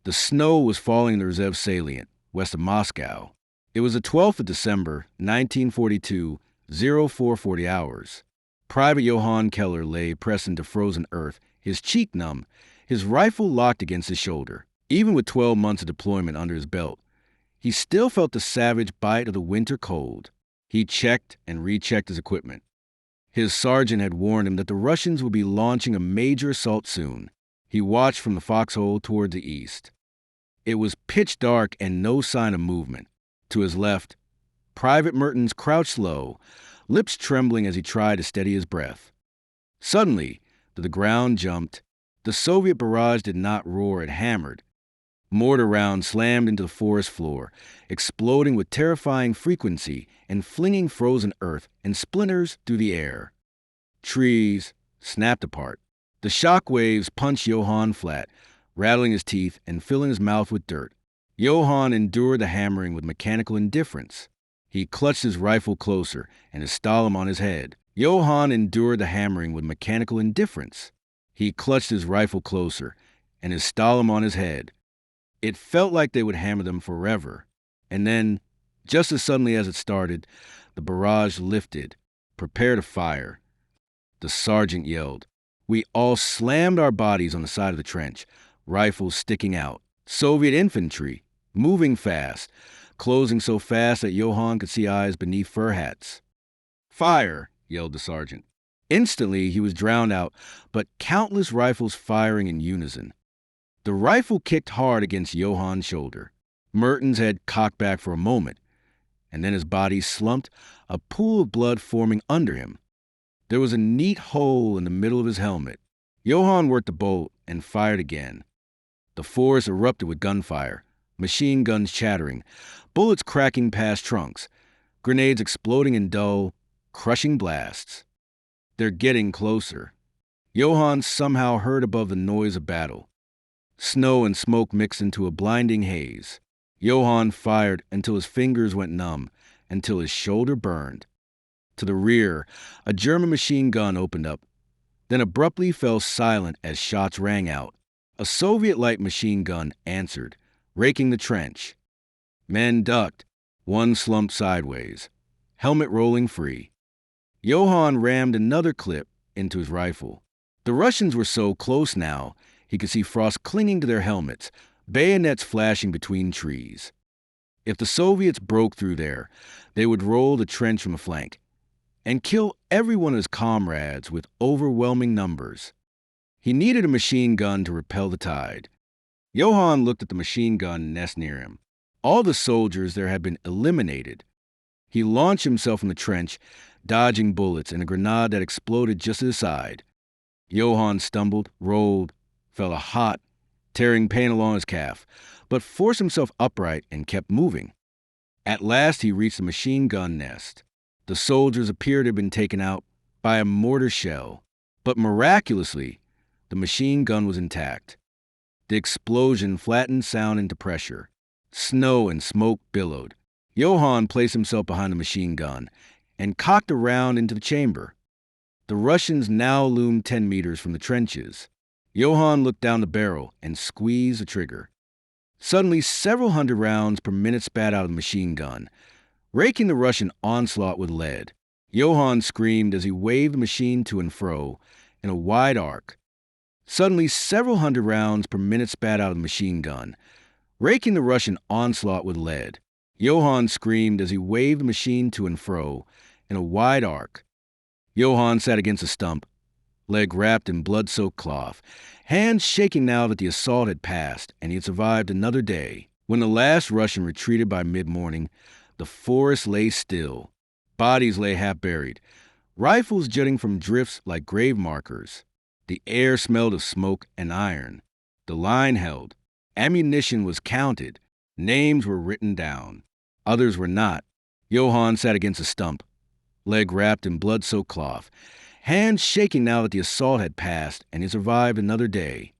The snow was falling in the Rzhev salient, west of Moscow. It was the 12th of December, 1942, 0440 hours. Private Johann Keller lay pressed into frozen earth, his cheek numb, his rifle locked against his shoulder. Even with 12 months of deployment under his belt, he still felt the savage bite of the winter cold. He checked and rechecked his equipment. His sergeant had warned him that the Russians would be launching a major assault soon. He watched from the foxhole toward the east. It was pitch dark and no sign of movement. To his left, Private Mertens crouched low, lips trembling as he tried to steady his breath. Suddenly, the ground jumped. The Soviet barrage did not roar, it hammered. Mortar rounds slammed into the forest floor, exploding with terrifying frequency and flinging frozen earth and splinters through the air. Trees snapped apart. The shock waves punched Johann flat, rattling his teeth and filling his mouth with dirt. Johann endured the hammering with mechanical indifference. He clutched his rifle closer and his stalum on his head. Johann endured the hammering with mechanical indifference. He clutched his rifle closer and his stalum on his head. It felt like they would hammer them forever. And then, just as suddenly as it started, the barrage lifted. Prepare to fire. The sergeant yelled. We all slammed our bodies on the side of the trench, rifles sticking out. Soviet infantry, moving fast, closing so fast that Johann could see eyes beneath fur hats. Fire, yelled the sergeant. Instantly, he was drowned out, but countless rifles firing in unison. The rifle kicked hard against Johann's shoulder. Mertens' head cocked back for a moment, and then his body slumped, a pool of blood forming under him. There was a neat hole in the middle of his helmet. Johann worked the bolt and fired again. The forest erupted with gunfire, machine guns chattering, bullets cracking past trunks, grenades exploding in dull, crushing blasts. They're getting closer. Johann somehow heard above the noise of battle. Snow and smoke mixed into a blinding haze. Johann fired until his fingers went numb, until his shoulder burned. To the rear, a German machine gun opened up, then abruptly fell silent as shots rang out. A Soviet light machine gun answered, raking the trench. Men ducked. One slumped sideways, helmet rolling free. Johann rammed another clip into his rifle. The Russians were so close now, he could see frost clinging to their helmets, bayonets flashing between trees. If the Soviets broke through there, they would roll the trench from the flank and kill every one of his comrades with overwhelming numbers. He needed a machine gun to repel the tide. Johann looked at the machine gun nest near him. All the soldiers there had been eliminated. He launched himself in the trench, dodging bullets and a grenade that exploded just at his side. Johann stumbled, rolled, felt a hot, tearing pain along his calf, but forced himself upright and kept moving. At last he reached the machine gun nest. The soldiers appeared to have been taken out by a mortar shell, but miraculously, the machine gun was intact. The explosion flattened sound into pressure. Snow and smoke billowed. Johann placed himself behind the machine gun and cocked a round into the chamber. The Russians now loomed 10 meters from the trenches. Johann looked down the barrel and squeezed the trigger. Suddenly, several hundred rounds per minute spat out of the machine gun, raking the Russian onslaught with lead. Johann screamed as he waved the machine to and fro in a wide arc. Suddenly, several hundred rounds per minute spat out of the machine gun, raking the Russian onslaught with lead. Johann screamed as he waved the machine to and fro in a wide arc. Johann sat against a stump, leg wrapped in blood-soaked cloth, hands shaking now that the assault had passed and he had survived another day. When the last Russian retreated by mid-morning, the forest lay still. Bodies lay half-buried, rifles jutting from drifts like grave markers. The air smelled of smoke and iron. The line held. Ammunition was counted. Names were written down. Others were not. Johann sat against a stump, leg wrapped in blood-soaked cloth, hands shaking now that the assault had passed and he survived another day.